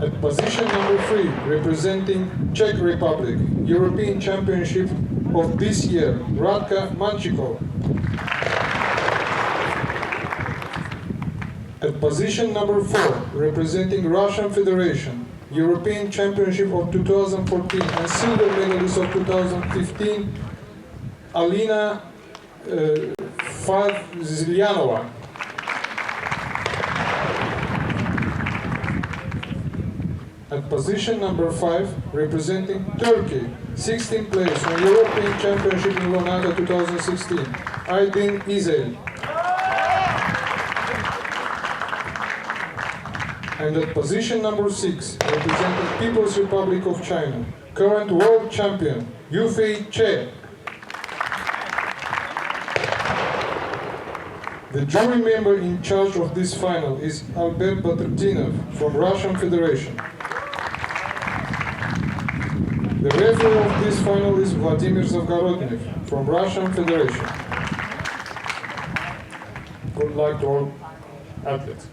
At position number 3, representing Czech Republic, European Championship of this year, Radka Manchikov. At position number 4, representing Russian Federation, European Championship of 2014 and silver medalist of 2015, Alina Fazlyanova. At position number 5, representing Turkey, 16th place on European Championship in Larnaca 2016, Aydin İzel. And at position number 6, representing People's Republic of China, current world champion, Yufei Che. The jury member in charge of this final is Albert Baturtinov from Russian Federation. The referee of this final is Vladimir Zavgorodnev from Russian Federation. Good luck to all athletes.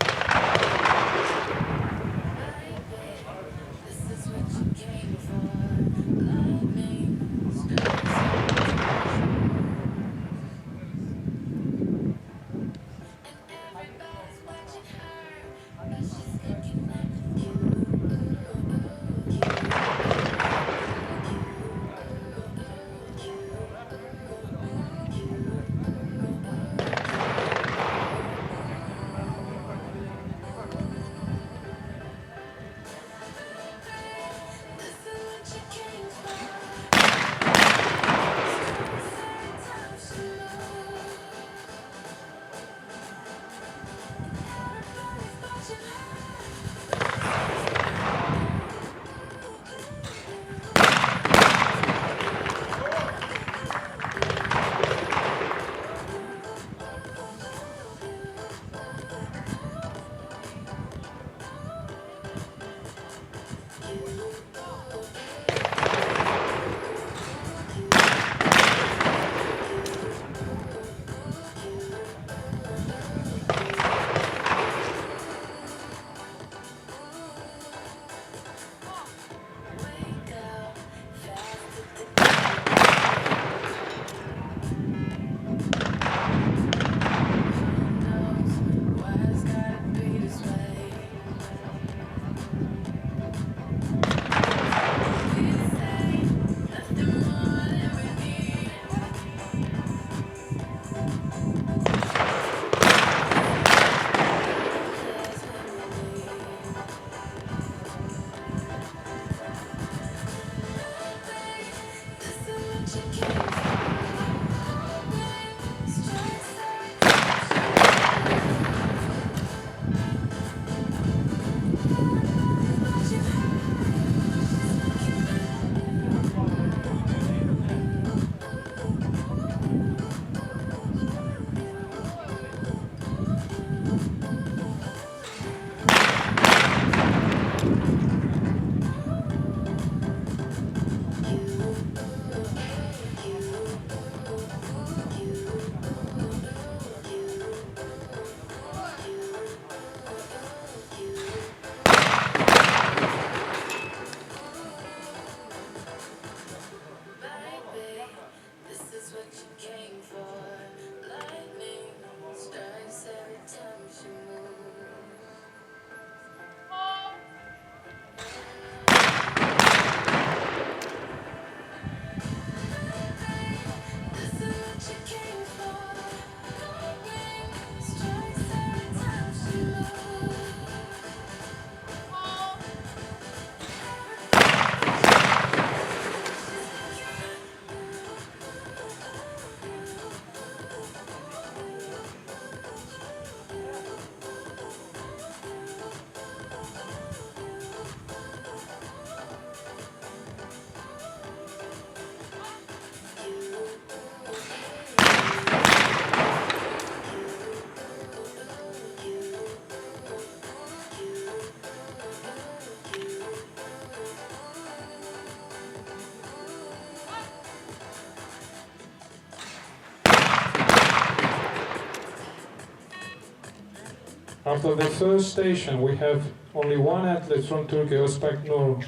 After the first station, we have only one athlete from Turkey, Özbek Nur.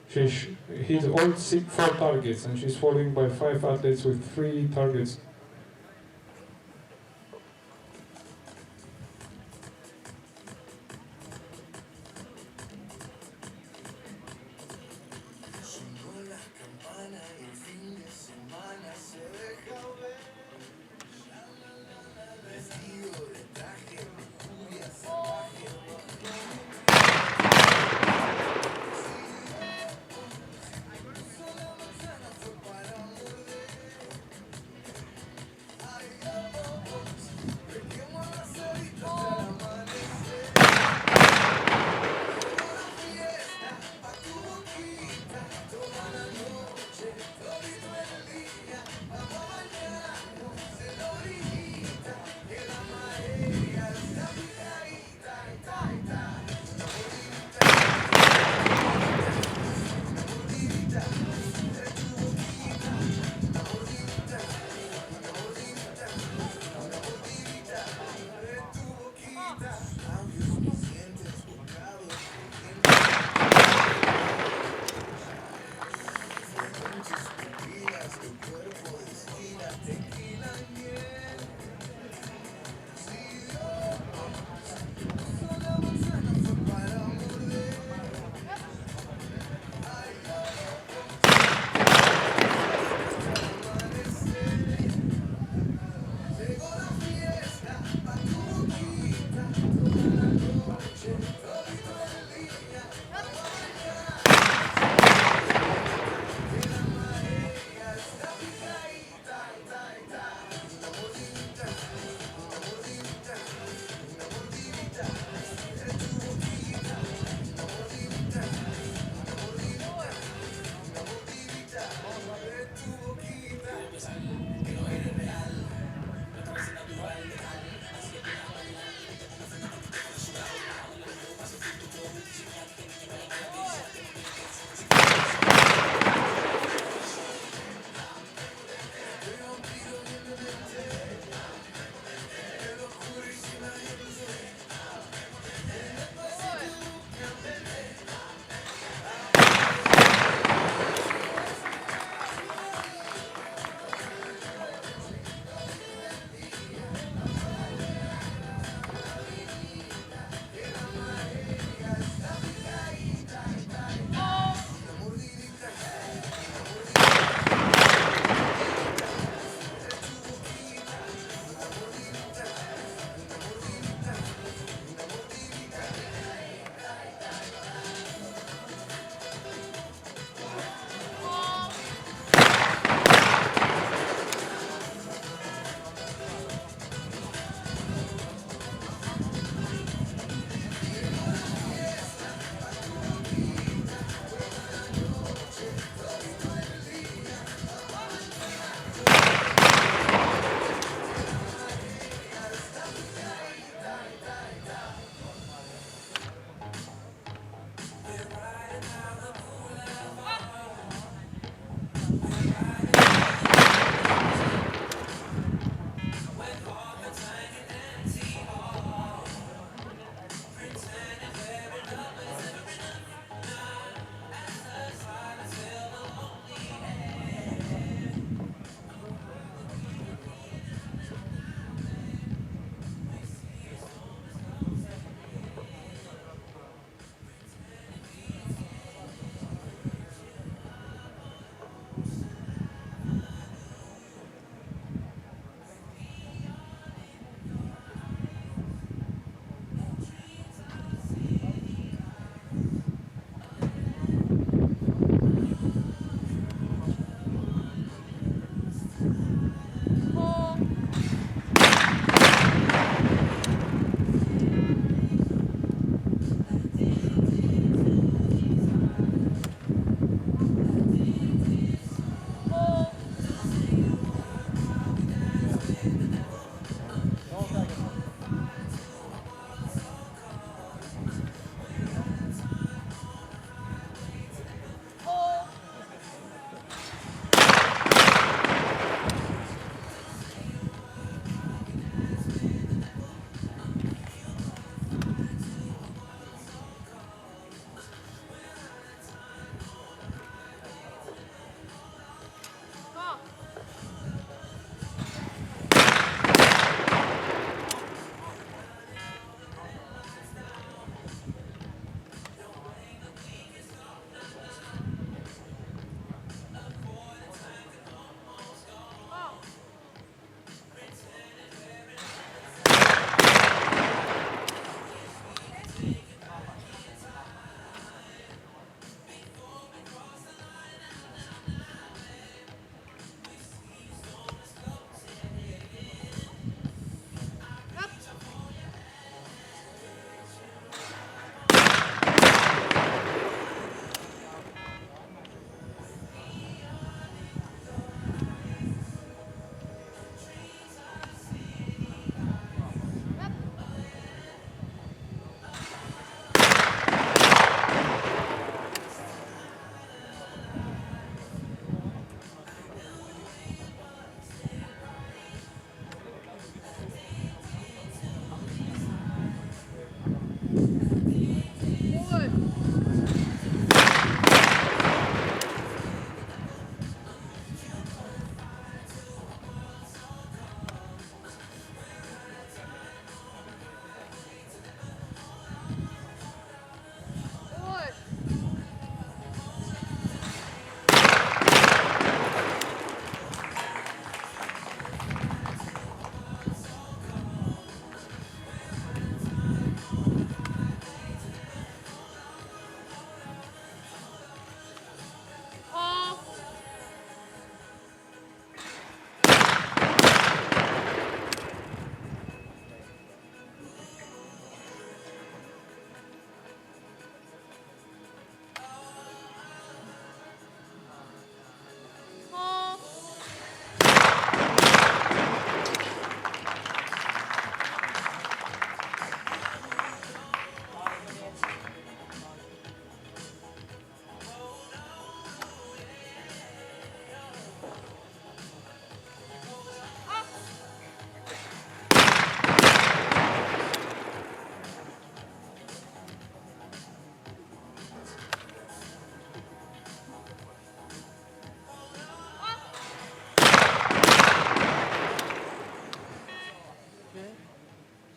She hit all 4 targets, and she's following by 5 athletes with 3 targets.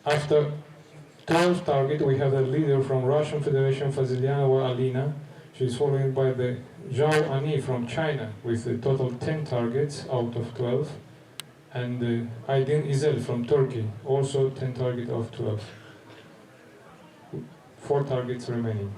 After 12 targets, we have a leader from Russian Federation, Fazilyanova Alina. She's followed by the Zhao Ani from China with a total 10 targets out of 12. And Aydin İzel from Turkey, also 10 targets of 12. 4 targets remaining.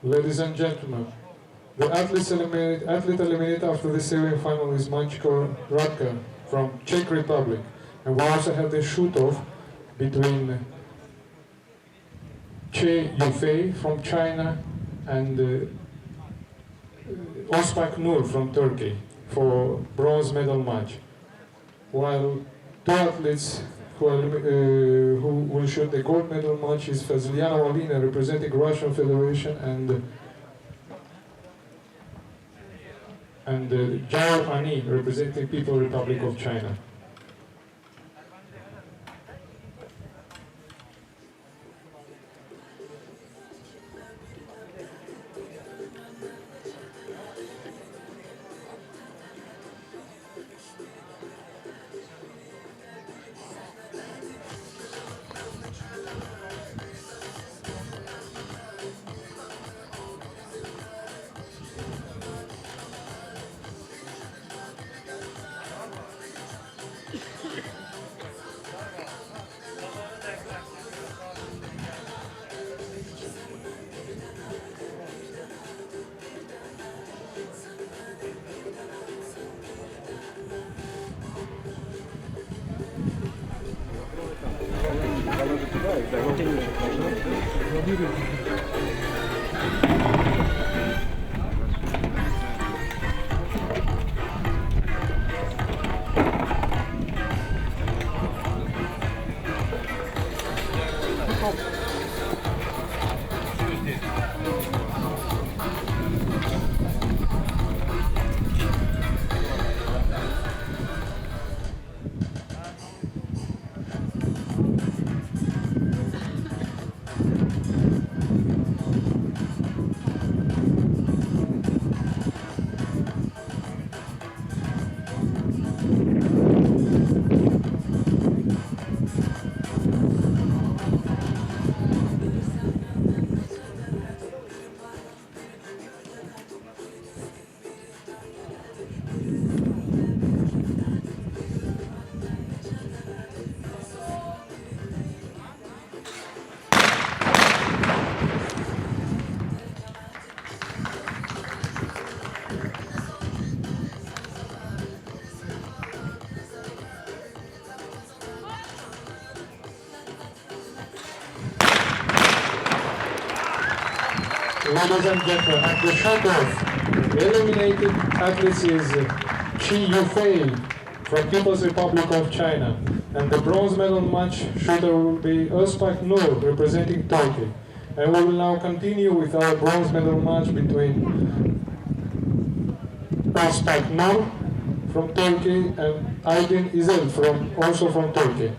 Ladies and gentlemen, the athlete eliminated after the semi-final is Maćko Radka from Czech Republic. And we also have the shoot-off between Che Yufei from China and Ospak Nur from Turkey for bronze medal match. While two athletes who will shoot the gold medal match is Fazilyanova Alina representing Russian Federation and Zhao Ani representing People Republic of China. Ladies and gentlemen, at the shot-off, the eliminated athlete is Qi Yufei from People's Republic of China. And the bronze medal match shooter will be Özpak Nur representing Turkey. And we will now continue with our bronze medal match between Özpak Nur from Turkey and Aydin İzel also from Turkey.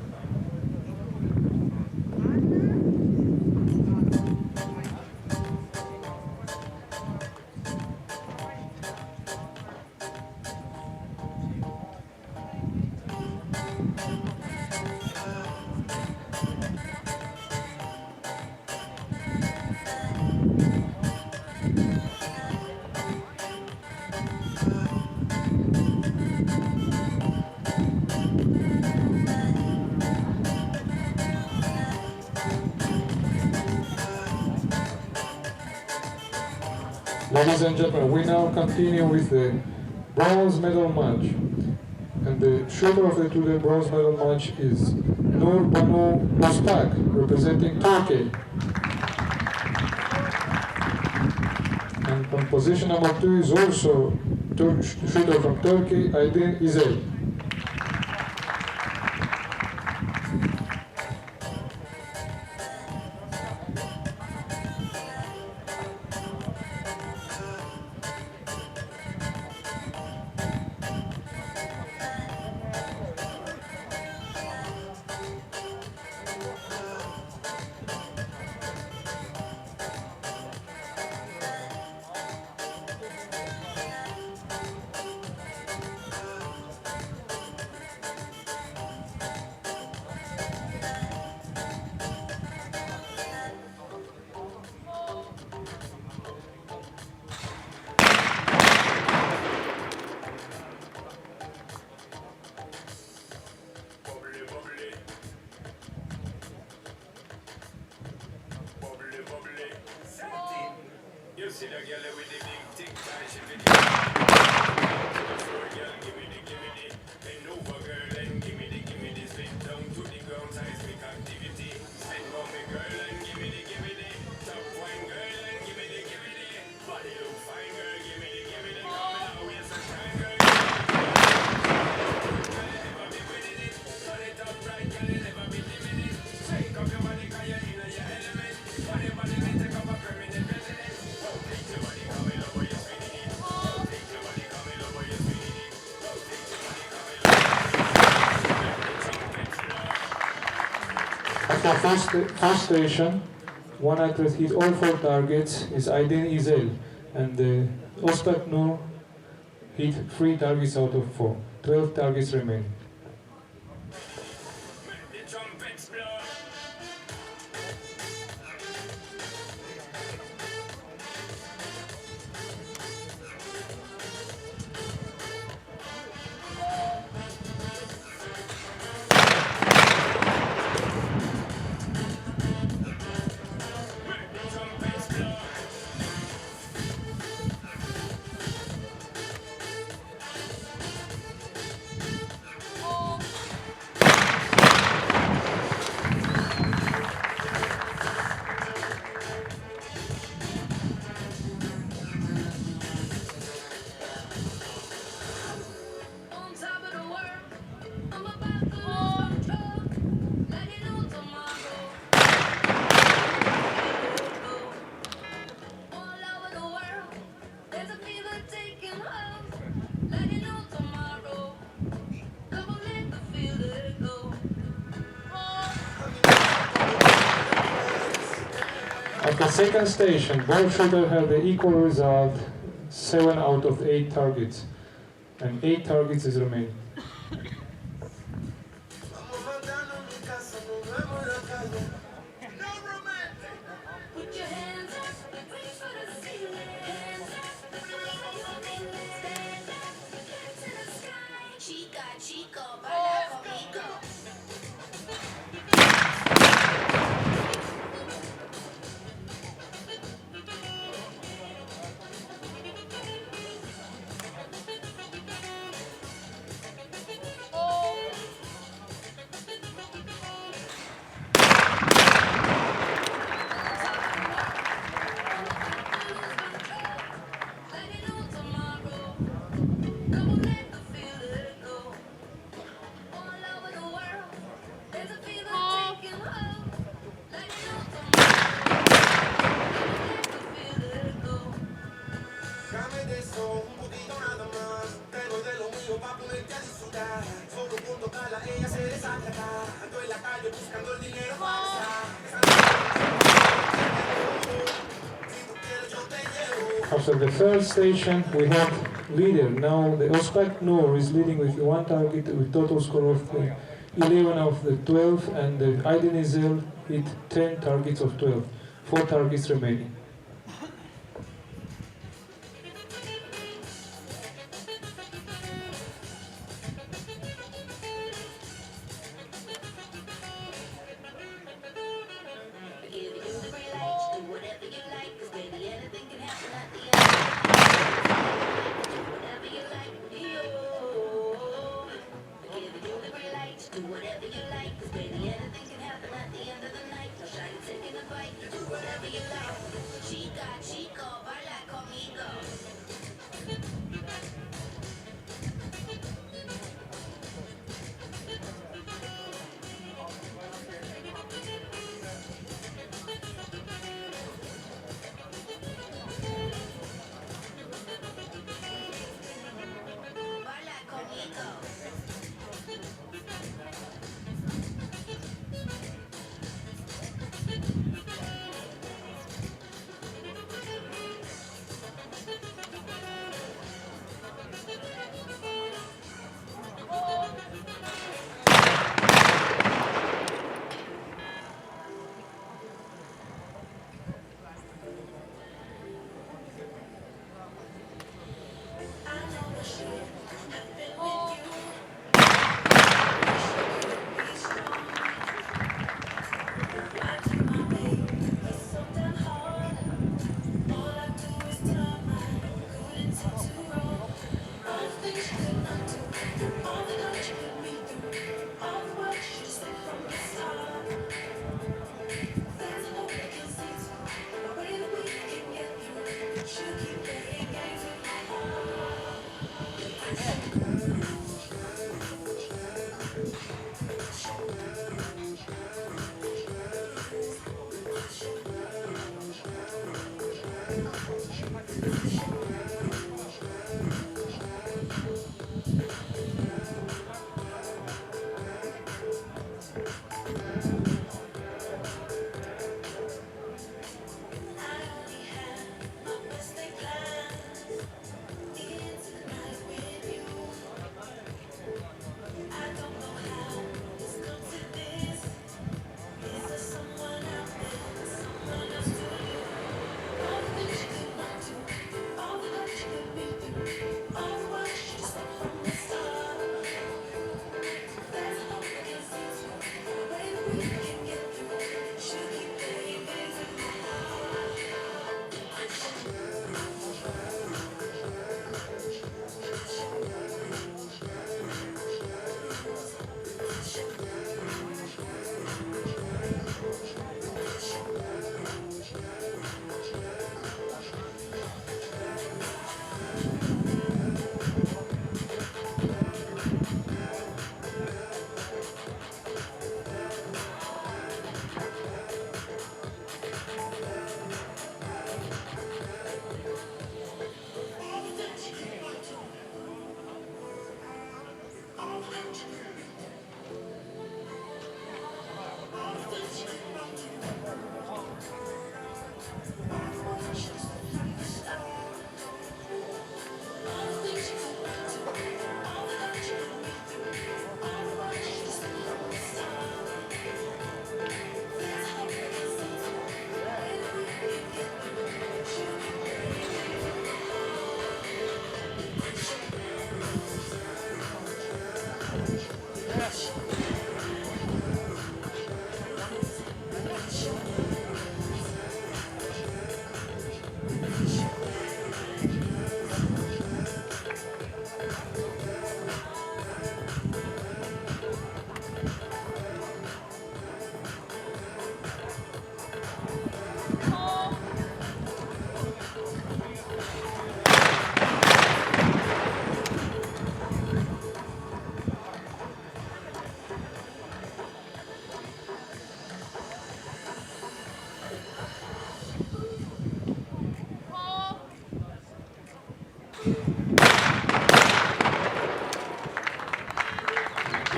Ladies and gentlemen, we now continue with the bronze medal match. And the shooter of the two-day bronze medal match is Nur Banu Özpak, representing Turkey. And on position number 2 is also shooter from Turkey, Aydin İzel. You see the girl with the big tic tac, she fit the floor, girl, give me the bend over, girl, and give me the spin down to the ground, seismic activity. Spin for me, girl, and give me the top wine, girl, and give me the body look fine, girl, give me the come now, waste some time, girl. Girl, you never be winning it, turn it up right, girl, you never be leaving it. Shake up your body, 'cause you're in your element. Body, take up a permanent residence. Take your body, come in over, you're spinning it. Take your body, come in over, you're spinning it. Take your body, come in over. At the first station, one athlete hit all 4 targets is Aydin İzel, and Özpak Nur hit 3 targets out of 4. 12 targets remain. The trumpets blow. At the second station, both shooters had the equal result, 7 out of 8 targets, and 8 targets is remaining. Put your hands up, reach for the ceiling. Hands up, stand up, get to the sky. Chica, chico, baila conmigo. Let it know tomorrow. Come on, let the feeling go. All over the world, there's a feeling taking hold. Let it know tomorrow. Let the feeling go. Dame de eso, un poquito nada más. Pero de lo mío pa' ponerte a disfrutar. Solo con tocarla ella se desacata. Ando en la calle buscando el dinero falsa. Si tú quieres yo te llevo. After the third station, we have leader. Now the Ospak Noor is leading with 1 target with total score of 11 of the 12, and the Aydin Ezel hit 10 targets of 12, 4 targets remaining. Give you the green light, do whatever you like, 'cause baby anything can happen at the end of the night. Do whatever you like, yo. Give you the green light, do whatever you like, 'cause baby anything can happen at the end of the night. No shy taking a bite, do whatever you like. Chica, chico, baila conmigo. Baila conmigo.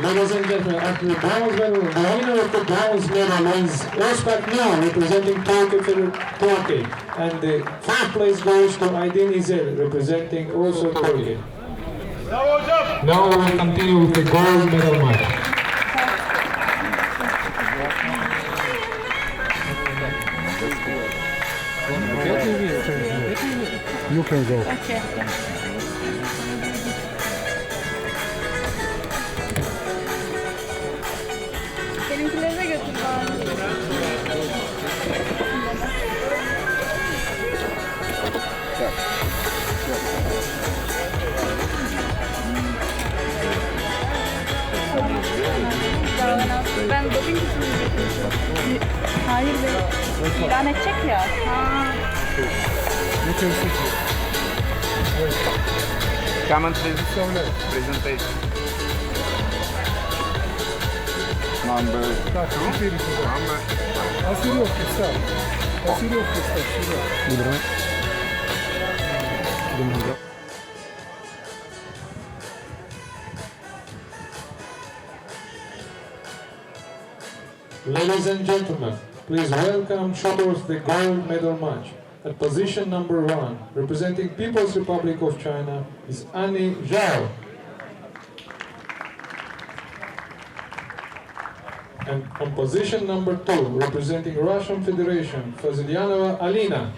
Ladies and gentlemen, after the bronze medal, the winner of the bronze medal is Özbek Nur, representing Turkey. And the first place goes to Aydin İzel, representing also Turkey. Now we will continue with the gold medal match. You can go. Okay. Benimkileri de götür bari. Ben doping kısmını götürmüşüm. Hayır be. İlan edecek ya. Ha. You can sit here. Come and presentation. Number Так, теперь сюда. number. А Сережка, встань. А Сережка, встань сюда. Ladies and gentlemen, please welcome showers the gold medal match. At position number 1, representing People's Republic of China, is Annie Zhao. And on position number 2, representing Russian Federation, Fazilyanova Alina.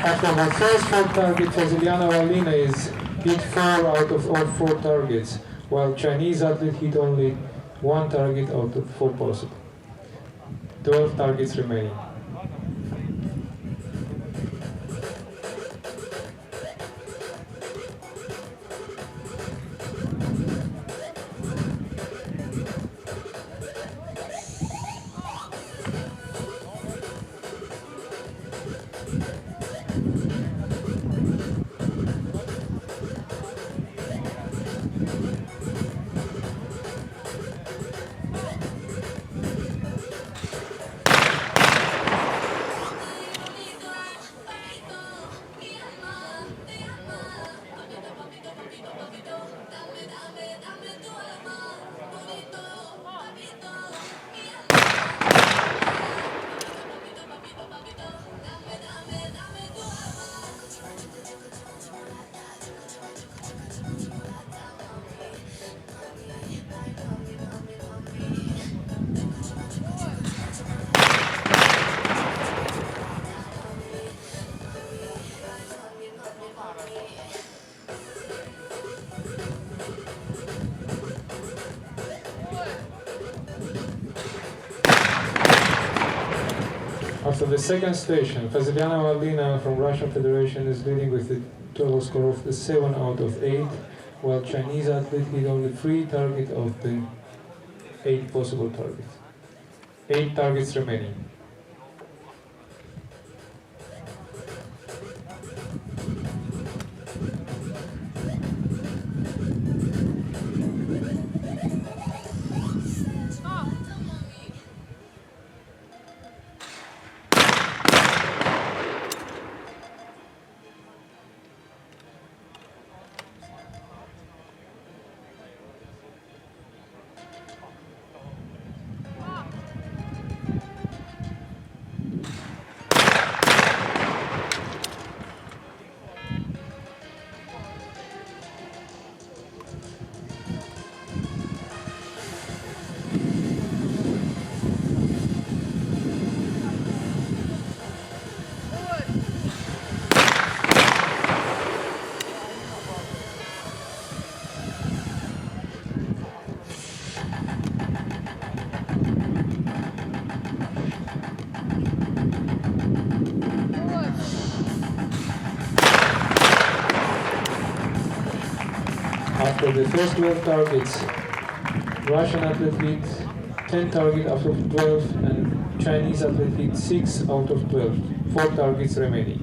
After her first 4 target, Fazilyanova Alina is hit 4 out of all 4 targets, while Chinese athlete hit only 1 target out of 4 possible. 12 targets remaining. After the second station, Fazilyanova Alina from Russian Federation is leading with a total score of 7 out of 8, while Chinese athlete hit only 3 targets of the 8 possible targets. 8 targets remaining. for the first 12 targets, Russian athlete hit 10 targets out of 12 and Chinese athlete hit 6 out of 12. 4 targets remaining.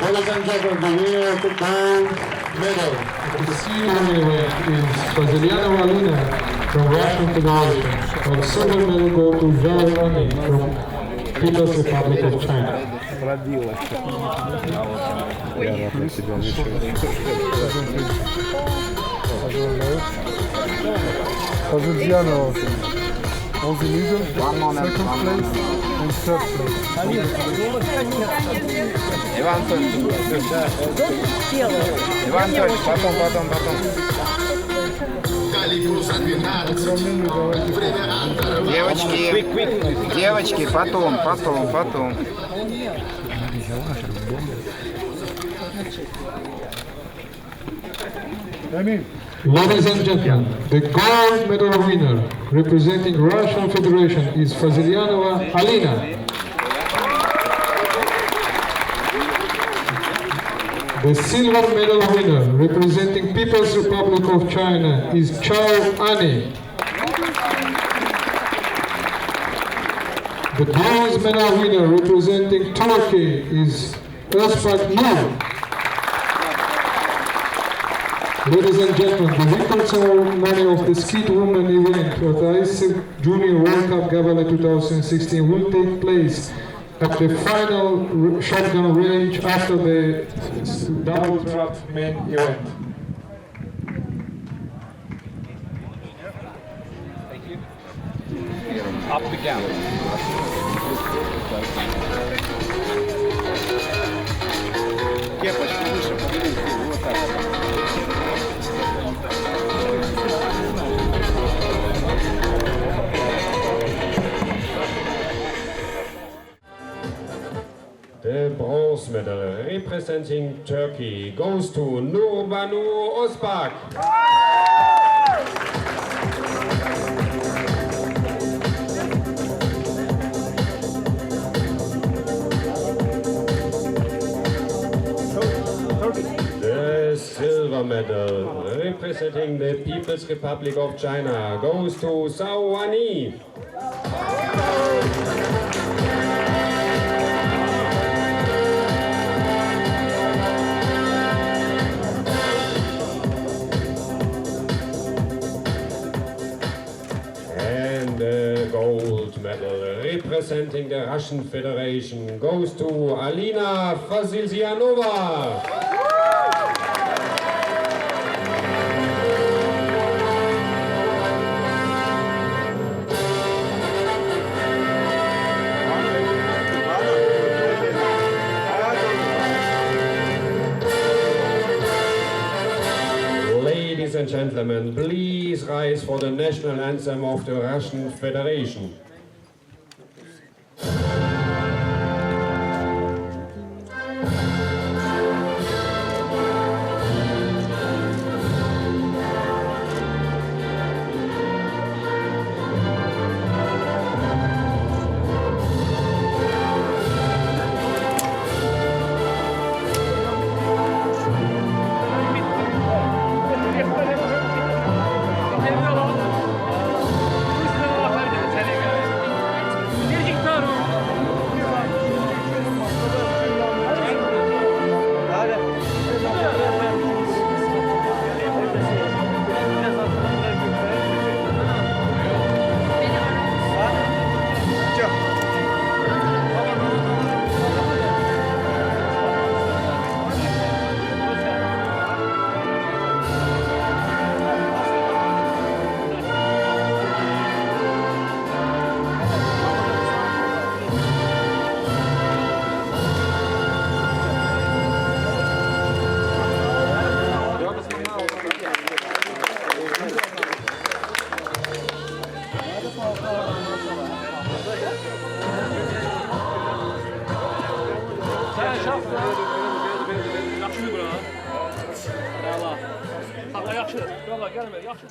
Ladies and gentlemen, the winner of the gold medal of the silver event is Vasiliana Alina from Russian Federation. And the silver medal goes to Zhao Ani from People's Republic of China. Fazuziano was the leader, second place and third place. Иван Тович, потом. Девочки, потом. Ladies and gentlemen, the gold medal winner representing Russian Federation is Vasilianova Alina. The silver medal winner representing People's Republic of China is Zhao Ani. The bronze medal winner representing Turkey is Özpak Nur. Ladies and gentlemen, the record ceremony of the Skeet Women event at the ISIC Junior World Cup Gabale 2016 will take place at the final shotgun range after the double trap men event. Up the Кепочку выше подвиньте, вот так. The bronze medal representing Turkey goes to Nurbanu Özpak. The silver medal representing the People's Republic of China goes to Zhao Ani. And the gold medal representing the Russian Federation goes to Alina Vasilianova. Ladies and gentlemen, please rise for the national anthem of the Russian Federation. Sen şaf ya. Yaxşı bura. Allah. Sağla yaxşı. Yola gəlmə. Yaxşı.